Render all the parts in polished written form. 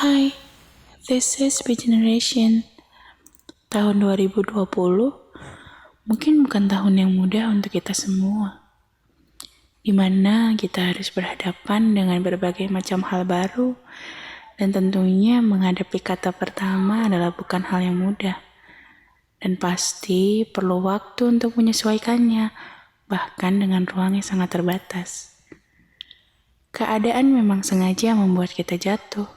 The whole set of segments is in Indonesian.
Hai, this is B Generation. Tahun 2020 mungkin bukan tahun yang mudah untuk kita semua, di mana kita harus berhadapan dengan berbagai macam hal baru, dan tentunya menghadapi kata pertama adalah bukan hal yang mudah. Dan pasti perlu waktu untuk menyesuaikannya, bahkan dengan ruang yang sangat terbatas. Keadaan memang sengaja membuat kita jatuh.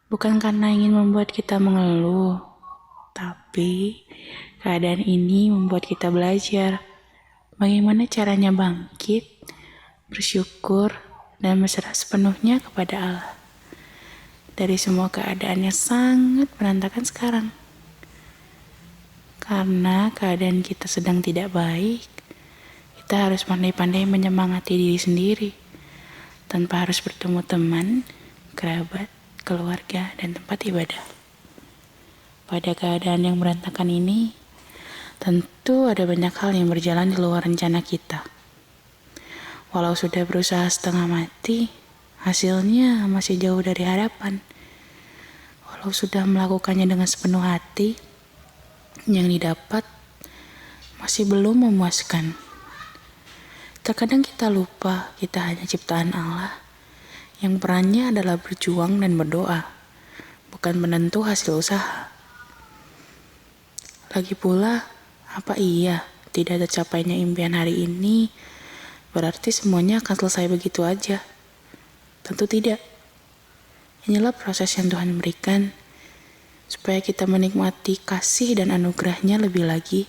Bukan karena ingin membuat kita mengeluh, tapi keadaan ini membuat kita belajar bagaimana caranya bangkit, bersyukur, dan berserah sepenuhnya kepada Allah dari semua keadaan yang sangat berantakan sekarang. Karena keadaan kita sedang tidak baik, kita harus pandai-pandai menyemangati diri sendiri tanpa harus bertemu teman, kerabat, keluarga, dan tempat ibadah. Pada keadaan yang berantakan ini, tentu ada banyak hal yang berjalan di luar rencana kita. Walau sudah berusaha setengah mati, hasilnya masih jauh dari harapan. Walau sudah melakukannya dengan sepenuh hati, yang didapat masih belum memuaskan. Terkadang kita lupa kita hanya ciptaan Allah, yang perannya adalah berjuang dan berdoa, bukan menentu hasil usaha. Lagi pula, apa iya tidak tercapainya impian hari ini berarti semuanya akan selesai begitu aja? Tentu tidak. Inilah proses yang Tuhan berikan, supaya kita menikmati kasih dan anugerahnya lebih lagi,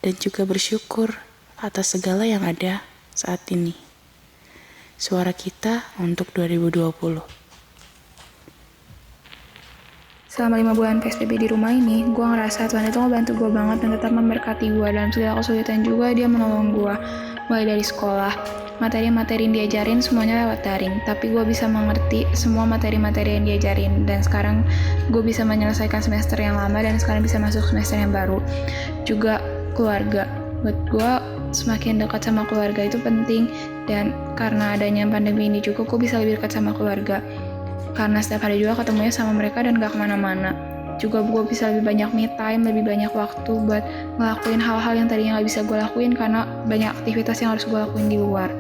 dan juga bersyukur atas segala yang ada saat ini. Suara kita untuk 2020. Selama 5 bulan PSBB di rumah ini, gue ngerasa Tuhan itu ngebantu gue banget dan tetap memberkati gue. Dalam segala kesulitan juga dia menolong gue. Mulai dari sekolah, materi-materi yang diajarin semuanya lewat daring. Tapi gue bisa mengerti semua materi-materi yang diajarin. Dan sekarang gue bisa menyelesaikan semester yang lama dan sekarang bisa masuk semester yang baru. Juga keluarga. Buat gue, semakin dekat sama keluarga itu penting. Dan karena adanya pandemi ini juga, gue bisa lebih dekat sama keluarga. Karena setiap hari juga ketemunya sama mereka dan gak kemana-mana. Juga gue bisa lebih banyak me time, lebih banyak waktu buat ngelakuin hal-hal yang tadinya gak bisa gue lakuin karena banyak aktivitas yang harus gue lakuin di luar.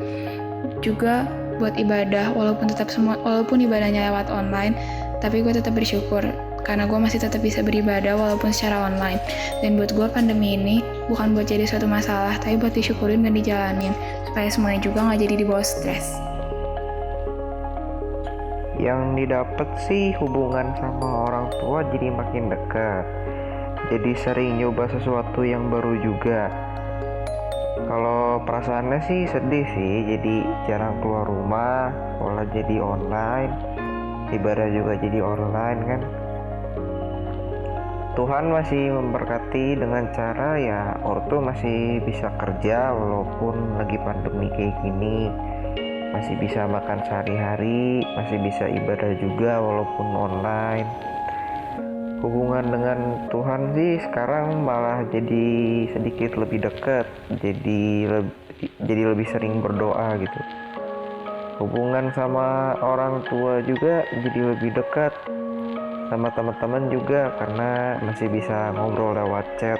Juga buat ibadah, walaupun ibadahnya lewat online, tapi gue tetap bersyukur karena gue masih tetap bisa beribadah walaupun secara online. Dan buat gue pandemi ini bukan buat jadi suatu masalah, tapi buat disyukurin dan dijalanin supaya semuanya juga gak jadi dibawa stres. Yang didapat sih hubungan sama orang tua jadi makin dekat. Jadi sering nyoba sesuatu yang baru juga. Kalau perasaannya sih sedih sih, jadi jarang keluar rumah, sekolah jadi online, ibadah juga jadi online kan. Tuhan masih memberkati dengan cara ya ortu masih bisa kerja walaupun lagi pandemi kayak gini. Masih bisa makan sehari-hari, masih bisa ibadah juga walaupun online. Hubungan dengan Tuhan sih sekarang malah jadi sedikit lebih dekat, jadi lebih sering berdoa gitu. Hubungan sama orang tua juga jadi lebih dekat, sama teman-teman juga karena masih bisa ngobrol lewat chat.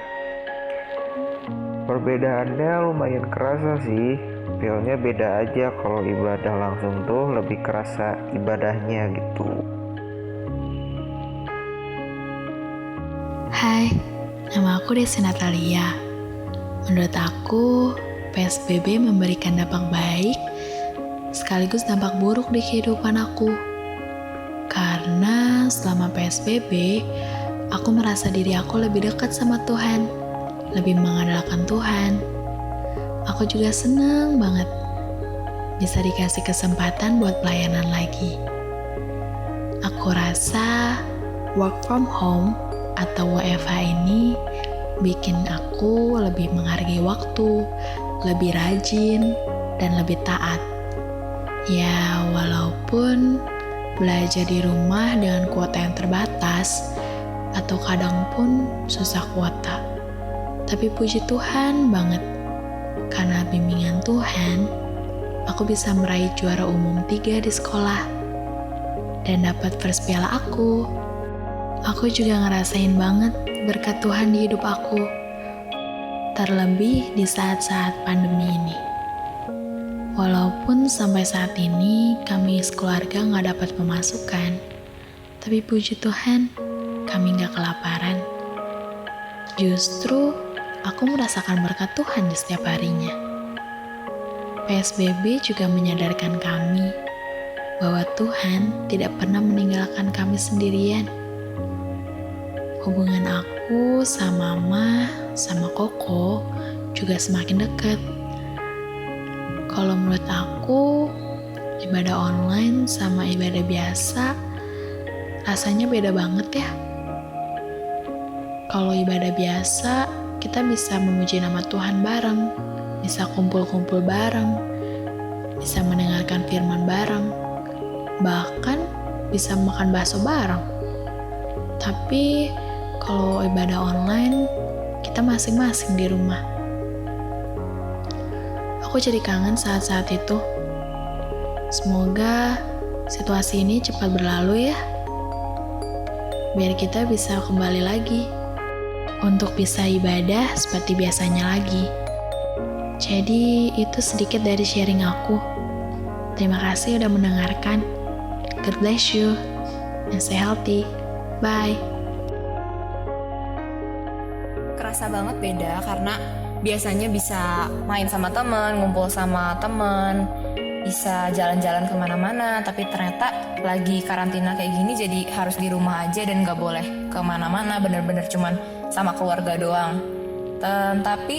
Perbedaannya lumayan kerasa sih. Feelnya beda aja, kalau ibadah langsung tuh lebih kerasa ibadahnya gitu. Hai, nama aku Desi Natalia. Menurut aku, PSBB memberikan dampak baik sekaligus dampak buruk di kehidupan aku. Karena selama PSBB, aku merasa diri aku lebih dekat sama Tuhan, lebih mengandalkan Tuhan. Aku juga senang banget bisa dikasih kesempatan buat pelayanan lagi. Aku rasa work from home atau WFH ini bikin aku lebih menghargai waktu, lebih rajin, dan lebih taat. Ya, walaupun belajar di rumah dengan kuota yang terbatas, atau kadang pun susah kuota. Tapi puji Tuhan banget, karena bimbingan Tuhan, aku bisa meraih juara umum 3 di sekolah. dan dapat first piala aku. Aku juga ngerasain banget berkat Tuhan di hidup aku, terlebih di saat-saat pandemi ini. Walaupun sampai saat ini kami sekeluarga nggak dapat pemasukan, tapi puji Tuhan, kami nggak kelaparan. Justru, aku merasakan berkat Tuhan di setiap harinya. PSBB juga menyadarkan kami bahwa Tuhan tidak pernah meninggalkan kami sendirian. Hubungan aku sama Mama, sama Koko juga semakin dekat. Kalau menurut aku, ibadah online sama ibadah biasa rasanya beda banget ya. Kalau ibadah biasa, kita bisa memuji nama Tuhan bareng, bisa kumpul-kumpul bareng, bisa mendengarkan firman bareng, bahkan bisa makan bakso bareng. Tapi kalau ibadah online, kita masing-masing di rumah. Aku jadi kangen saat-saat itu. Semoga situasi ini cepat berlalu ya, biar kita bisa kembali lagi untuk bisa ibadah seperti biasanya lagi. Jadi itu sedikit dari sharing aku. Terima kasih udah mendengarkan. God bless you and stay healthy. Bye. Kerasa banget beda karena biasanya bisa main sama teman, ngumpul sama teman, bisa jalan-jalan kemana-mana, tapi ternyata lagi karantina kayak gini jadi harus di rumah aja dan gak boleh kemana-mana, bener-bener cuman sama keluarga doang. Tapi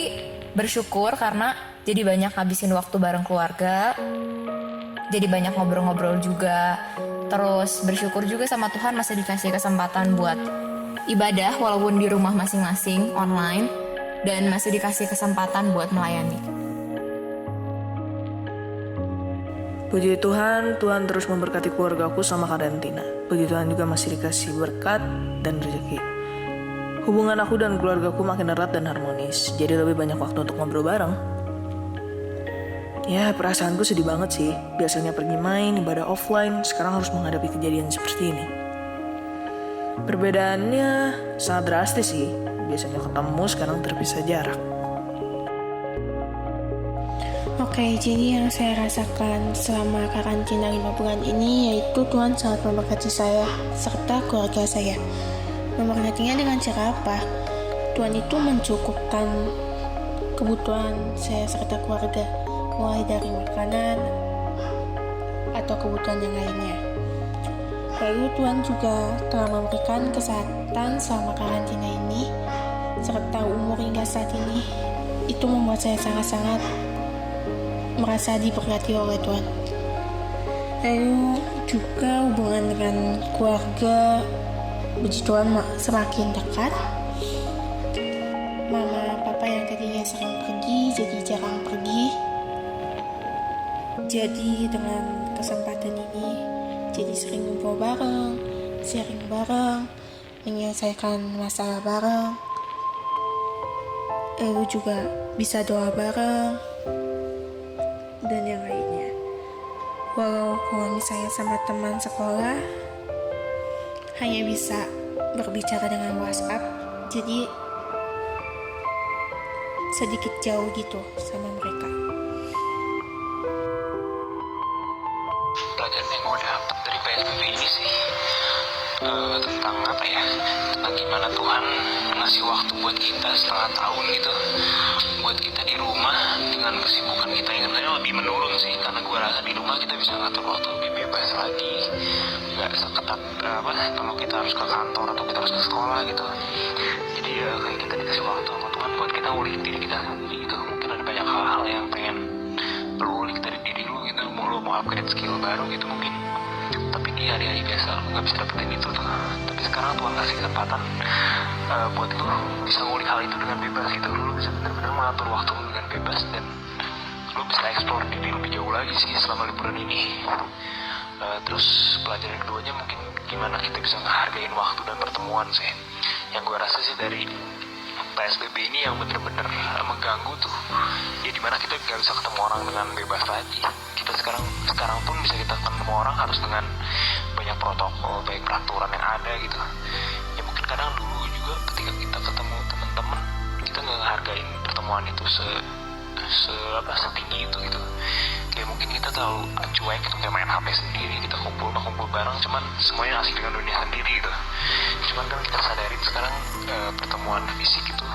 bersyukur karena jadi banyak habisin waktu bareng keluarga, jadi banyak ngobrol-ngobrol juga. Terus bersyukur juga sama Tuhan masih dikasih kesempatan buat ibadah walaupun di rumah masing-masing online, dan masih dikasih kesempatan buat melayani. Puji Tuhan, Tuhan terus memberkati keluargaku sama karantina. Puji Tuhan juga masih dikasih berkat dan rezeki. Hubungan aku dan keluargaku makin erat dan harmonis, jadi lebih banyak waktu untuk ngobrol bareng. Ya, perasaanku sedih banget sih. Biasanya pergi main, ibadah offline, sekarang harus menghadapi kejadian seperti ini. Perbedaannya sangat drastis sih. Biasanya ketemu, sekarang terpisah jarak. Oke, jadi yang saya rasakan selama karantina 5 bulan ini yaitu Tuhan sangat memberkati saya serta keluarga saya. Memberkatinya dengan cara apa? Tuhan itu mencukupkan kebutuhan saya serta keluarga, mulai dari makanan atau kebutuhan yang lainnya. Lalu Tuhan juga telah memberikan kesehatan selama karantina ini, serta umur hingga saat ini. Itu membuat saya sangat-sangat merasa diberkati oleh Tuhan. Lalu juga hubungan dengan keluarga, puji Tuhan semakin dekat. Mama, papa yang tadinya sering pergi, jadi jarang pergi. Jadi dengan kesempatan ini, jadi sering ngumpul bareng, sharing bareng, menyelesaikan masalah bareng. Lalu juga bisa doa bareng, dan yang lainnya. Walau kalau misalnya sama teman sekolah, hanya bisa berbicara dengan WhatsApp, jadi sedikit jauh gitu sama mereka. Pelajaran yang gue dapat dari PSBB ini sih tentang apa ya, tentang gimana Tuhan ngasih waktu buat kita setengah tahun gitu, buat kita di rumah dengan kesibukan kita yang sebenarnya lebih menurun sih, karena gue rasa di rumah kita bisa ngatur waktu lebih bebas lagi, nggak seketat kalau kita harus ke kantor atau kita harus ke sekolah gitu. Jadi ya kayak kita dikasih waktu sama Tuhan buat kita ngulik diri kita sendiri gitu. Mungkin ada banyak hal-hal yang pengen lo ulik dari diri lo gitu, mau upgrade skill baru gitu mungkin, tapi di hari-hari biasa lo nggak bisa dapetin itu tuh. Tapi sekarang Tuhan kasih kesempatan buat lo bisa ngulik hal itu dengan bebas gitu. Lo bisa benar-benar mengatur waktu lo dengan bebas, dan lo bisa explore diri lebih jauh lagi sih selama liburan ini. Terus pelajaran keduanya mungkin gimana kita bisa ngehargain waktu dan pertemuan sih. Yang gue rasa sih dari PSBB ini yang bener-bener mengganggu tuh, ya dimana kita gak bisa ketemu orang dengan bebas lagi. Kita sekarang pun bisa kita ketemu orang harus dengan banyak protokol, banyak peraturan yang ada gitu. Ya mungkin kadang dulu juga ketika kita ketemu teman-teman, kita nggak ngehargain pertemuan itu setinggi itu gitu. Kayak mungkin kita terlalu cuek gitu, kayak main HP sendiri, kita kumpul bareng, cuman semuanya asik dengan dunia sendiri gitu. Cuman kan kita sadarin sekarang pertemuan fisik itu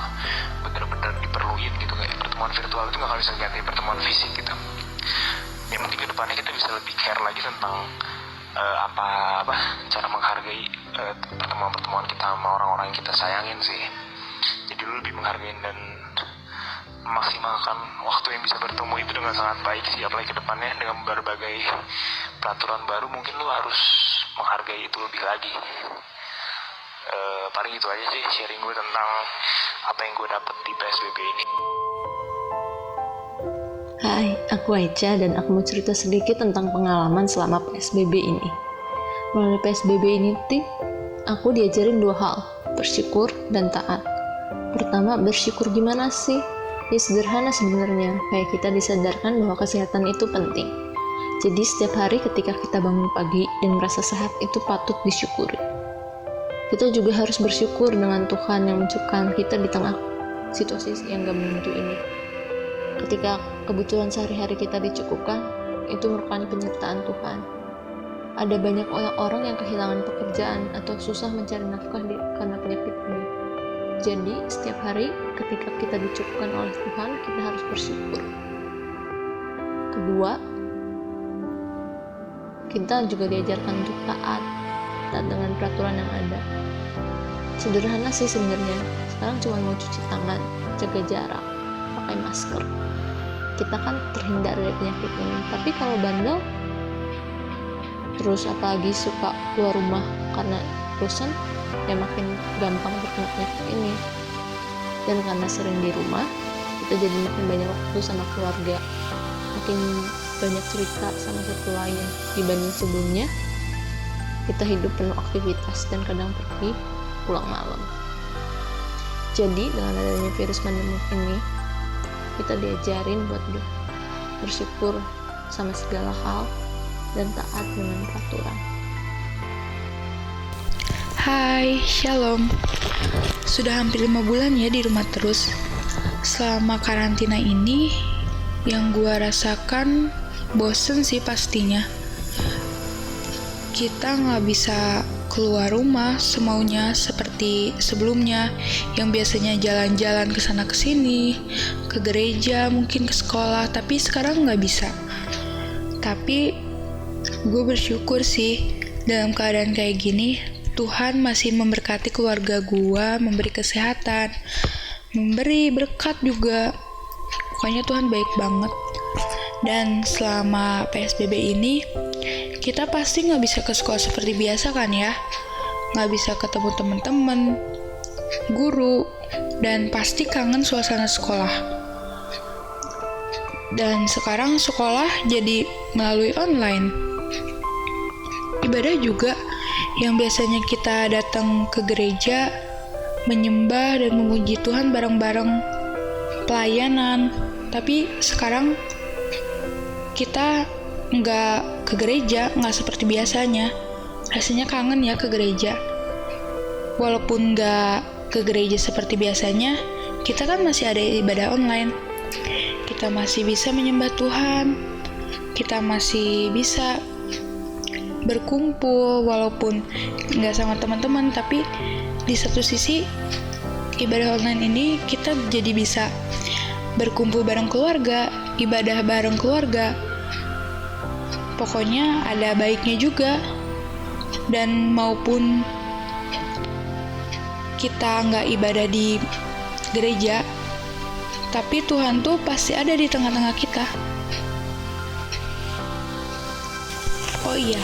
benar-benar diperluin gitu, kayak pertemuan virtual itu nggak akan bisa ganti pertemuan fisik gitu. Ya mungkin kedepannya kita bisa lebih care lagi tentang cara menghargai pertemuan kita sama orang-orang yang kita sayangin sih. Jadi lu lebih menghargai dan memaksimalkan waktu yang bisa bertemu itu dengan sangat baik sih, apalagi kedepannya dengan berbagai peraturan baru mungkin lu harus menghargai itu lebih lagi. Paling itu aja sih sharing gue tentang apa yang gue dapet di PSBB ini. Hai, aku Aicha dan aku mau cerita sedikit tentang pengalaman selama PSBB ini. Melalui PSBB ini aku diajarin 2 hal, bersyukur dan taat. Pertama, bersyukur gimana sih? Ya sederhana sebenarnya, kayak kita disadarkan bahwa kesehatan itu penting. Jadi setiap hari ketika kita bangun pagi dan merasa sehat itu patut disyukuri. Kita juga harus bersyukur dengan Tuhan yang mencukupkan kita di tengah situasi yang gak menentu ini. Ketika kebutuhan sehari-hari kita dicukupkan, itu merupakan penyertaan Tuhan. Ada banyak orang yang kehilangan pekerjaan atau susah mencari nafkah karena penyakit ini. Jadi, setiap hari ketika kita dicukupkan oleh Tuhan, kita harus bersyukur. Kedua, kita juga diajarkan untuk taat dengan peraturan yang ada. Sederhana sih sebenarnya. Sekarang cuma mau cuci tangan, jaga jarak, pakai masker. Kita kan terhindar dari penyakit ini. Tapi kalau bandel, terus apalagi suka keluar rumah karena bosan, ya makin gampang terkena penyakit ini. Dan karena sering di rumah, kita jadi makin banyak waktu sama keluarga, makin banyak cerita sama satu lain dibanding sebelumnya. Kita hidup penuh aktivitas dan kadang pergi pulang malam. Jadi dengan adanya virus pandemi ini, kita diajarin buat bersyukur sama segala hal dan taat dengan peraturan. Hai, shalom. Sudah hampir 5 bulan ya di rumah terus. Selama karantina ini, yang gua rasakan bosen sih pastinya. Kita nggak bisa keluar rumah semaunya seperti sebelumnya, yang biasanya jalan-jalan ke sana ke sini, ke gereja, mungkin ke sekolah, tapi sekarang nggak bisa. Tapi gue bersyukur sih dalam keadaan kayak gini, Tuhan masih memberkati keluarga gua, memberi kesehatan, memberi berkat juga. Pokoknya Tuhan baik banget. Dan selama PSBB ini, kita pasti nggak bisa ke sekolah seperti biasa kan ya? Nggak bisa ketemu teman-teman, guru, dan pasti kangen suasana sekolah. Dan sekarang sekolah jadi melalui online. Ibadah juga yang biasanya kita datang ke gereja, menyembah dan memuji Tuhan bareng-bareng, pelayanan. Tapi sekarang kita nggak ke gereja, nggak seperti biasanya. Rasanya kangen ya ke gereja. Walaupun nggak ke gereja seperti biasanya, kita kan masih ada ibadah online. Kita masih bisa menyembah Tuhan. Kita masih bisa berkumpul walaupun nggak sama teman-teman, tapi di satu sisi ibadah online ini kita jadi bisa berkumpul bareng keluarga, ibadah bareng keluarga. Pokoknya ada baiknya juga. Dan maupun kita nggak ibadah di gereja, tapi Tuhan tuh pasti ada di tengah-tengah kita. Oh iya,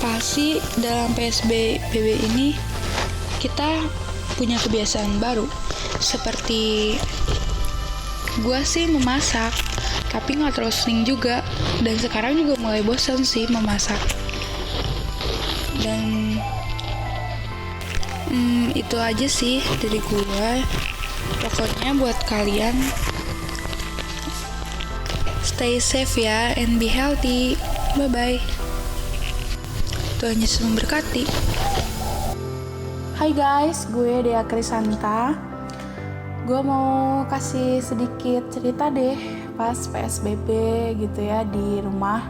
pasti dalam PSBB ini kita punya kebiasaan baru. Seperti gue sih memasak, tapi gak terlalu sering juga. Dan sekarang juga mulai bosan sih memasak. Dan itu aja sih dari gue. Pokoknya buat kalian, stay safe ya and be healthy. Bye-bye. Tuhan Yesus memberkati. Hai guys, gue Dea Krisanta. Gue mau kasih sedikit cerita deh pas PSBB gitu ya di rumah.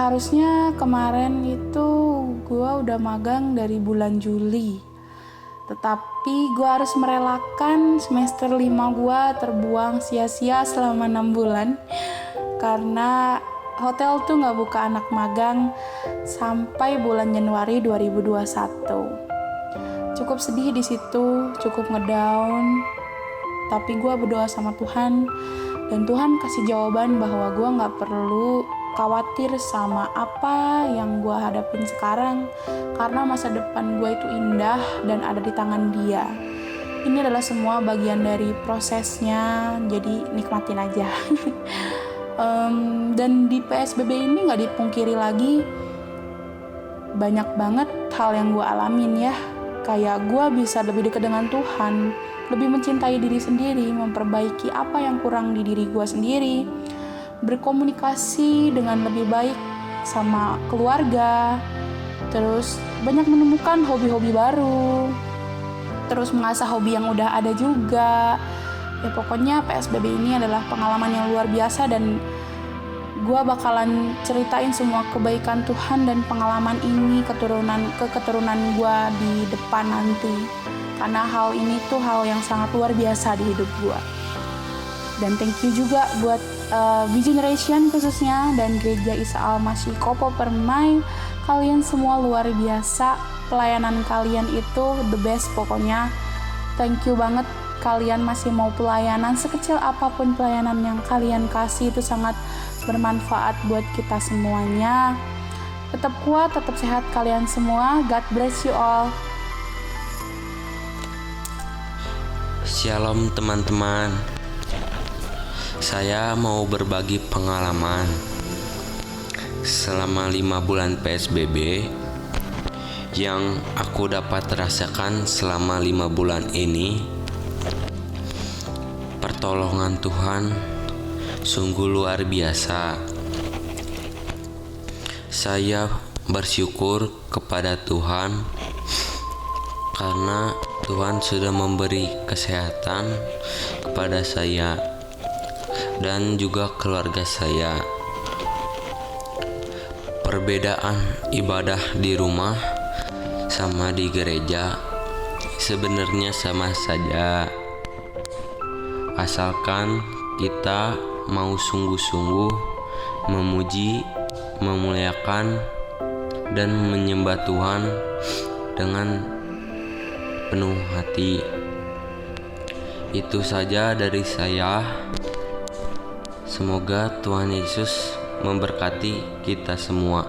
Harusnya kemarin itu gue udah magang dari bulan Juli. Tetapi gue harus merelakan semester 5 gue terbuang sia-sia selama 6 bulan. Karena hotel tuh gak buka anak magang sampai bulan Januari 2021. Cukup sedih di situ, cukup ngedown. Tapi gue berdoa sama Tuhan, dan Tuhan kasih jawaban bahwa gue gak perlu khawatir sama apa yang gue hadapin sekarang, karena masa depan gue itu indah dan ada di tangan Dia. Ini adalah semua bagian dari prosesnya, jadi nikmatin aja. Dan di PSBB ini gak dipungkiri lagi, banyak banget hal yang gue alamin ya. Kayak gue bisa lebih dekat dengan Tuhan, lebih mencintai diri sendiri, memperbaiki apa yang kurang di diri gue sendiri, berkomunikasi dengan lebih baik sama keluarga, terus banyak menemukan hobi-hobi baru, terus mengasah hobi yang udah ada juga. Ya pokoknya PSBB ini adalah pengalaman yang luar biasa, dan gue bakalan ceritain semua kebaikan Tuhan dan pengalaman ini ke keturunan gue di depan nanti. Karena hal ini tuh hal yang sangat luar biasa di hidup gue. Dan thank you juga buat B-Generation khususnya dan Gereja Isa Al-Masih Kopo Permai. Kalian semua luar biasa. Pelayanan kalian itu the best pokoknya. Thank you banget. Kalian masih mau pelayanan, sekecil apapun pelayanan yang kalian kasih itu sangat bermanfaat buat kita semuanya. Tetap kuat, tetap sehat kalian semua. God bless you all. Shalom teman-teman. Saya mau berbagi pengalaman selama 5 bulan PSBB yang aku dapat rasakan selama 5 bulan ini. Pertolongan Tuhan sungguh luar biasa. Saya bersyukur kepada Tuhan karena Tuhan sudah memberi kesehatan kepada saya dan juga keluarga saya. Perbedaan ibadah di rumah sama di gereja sebenarnya sama saja, asalkan kita mau sungguh-sungguh memuji, memuliakan, dan menyembah Tuhan dengan penuh hati. Itu saja dari saya. Semoga Tuhan Yesus memberkati kita semua.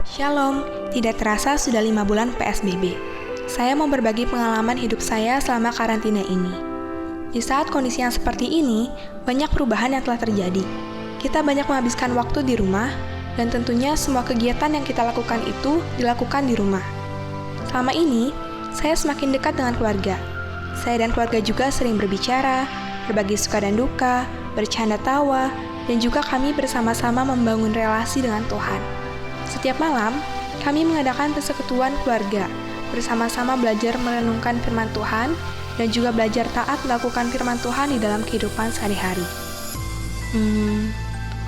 Shalom, tidak terasa sudah 5 bulan PSBB. Saya mau berbagi pengalaman hidup saya selama karantina ini. Di saat kondisi yang seperti ini, banyak perubahan yang telah terjadi. Kita banyak menghabiskan waktu di rumah, dan tentunya semua kegiatan yang kita lakukan itu dilakukan di rumah. Selama ini, saya semakin dekat dengan keluarga. Saya dan keluarga juga sering berbicara, berbagi suka dan duka, bercanda tawa, dan juga kami bersama-sama membangun relasi dengan Tuhan. Setiap malam, kami mengadakan persekutuan keluarga, bersama-sama belajar merenungkan firman Tuhan, dan juga belajar taat melakukan firman Tuhan di dalam kehidupan sehari-hari.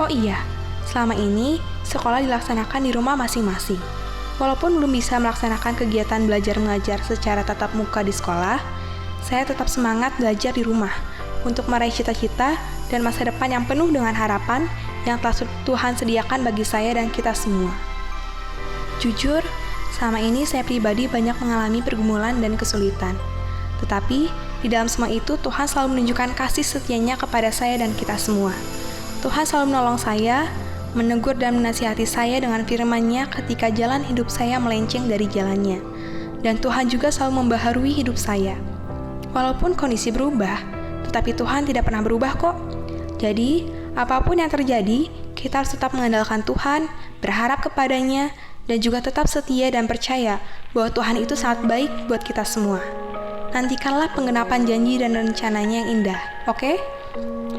Oh iya, selama ini sekolah dilaksanakan di rumah masing-masing. Walaupun belum bisa melaksanakan kegiatan belajar mengajar secara tatap muka di sekolah, saya tetap semangat belajar di rumah untuk meraih cita-cita dan masa depan yang penuh dengan harapan yang telah Tuhan sediakan bagi saya dan kita semua. Jujur, selama ini saya pribadi banyak mengalami pergumulan dan kesulitan. Tetapi, di dalam semua itu Tuhan selalu menunjukkan kasih setianya kepada saya dan kita semua. Tuhan selalu menolong saya, menegur dan menasihati saya dengan firman-Nya ketika jalan hidup saya melenceng dari jalannya. Dan Tuhan juga selalu membaharui hidup saya. Walaupun kondisi berubah, tetapi Tuhan tidak pernah berubah kok. Jadi, apapun yang terjadi, kita harus tetap mengandalkan Tuhan, berharap kepadanya, dan juga tetap setia dan percaya bahwa Tuhan itu sangat baik buat kita semua. Nantikanlah penggenapan janji dan rencananya yang indah, oke?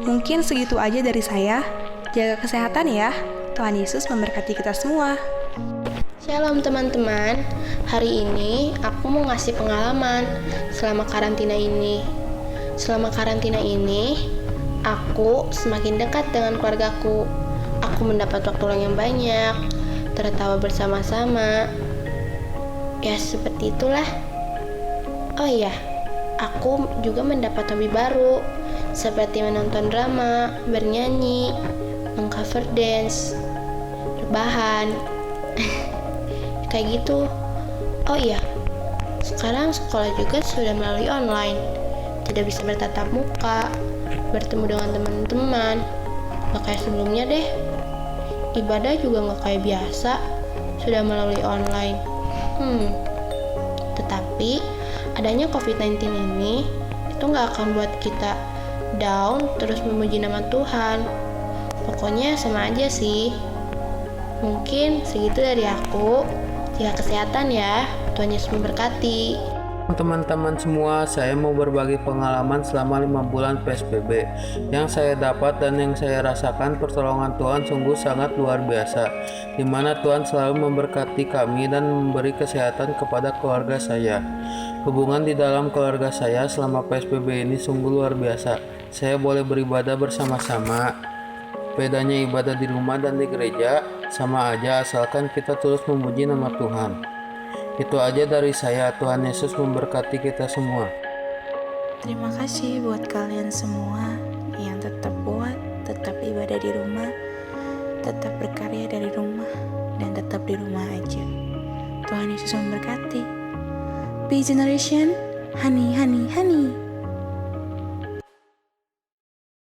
Mungkin segitu aja dari saya. Jaga kesehatan ya. Tuhan Yesus memberkati kita semua. Shalom teman-teman, hari ini aku mau ngasih pengalaman selama karantina ini. Selama karantina ini, aku semakin dekat dengan keluargaku. Aku mendapat waktu luang yang banyak, tertawa bersama-sama. Ya seperti itulah. Oh iya, aku juga mendapat hobi baru, seperti menonton drama, bernyanyi, mengcover dance, rebahan, kayak gitu. Oh iya, sekarang sekolah juga sudah melalui online, tidak bisa bertatap muka, bertemu dengan teman-teman, gak kayak sebelumnya deh. Ibadah juga gak kayak biasa, sudah melalui online. Tetapi adanya COVID-19 ini itu gak akan buat kita down terus memuji nama Tuhan. Pokoknya sama aja sih. Mungkin segitu dari aku. Jaga kesehatan ya. Tuhan Yesus memberkati. Teman-teman semua, saya mau berbagi pengalaman selama 5 bulan PSBB. Yang saya dapat dan yang saya rasakan, pertolongan Tuhan sungguh sangat luar biasa, di mana Tuhan selalu memberkati kami dan memberi kesehatan kepada keluarga saya. Hubungan di dalam keluarga saya selama PSBB ini sungguh luar biasa. Saya boleh beribadah bersama-sama. Bedanya ibadah di rumah dan di gereja sama aja, asalkan kita terus memuji nama Tuhan. Itu aja dari saya. Tuhan Yesus memberkati kita semua. Terima kasih buat kalian semua yang tetap kuat, tetap ibadah di rumah, tetap berkarya dari rumah, dan tetap di rumah aja. Tuhan Yesus memberkati. Be Generation, honey, honey, honey.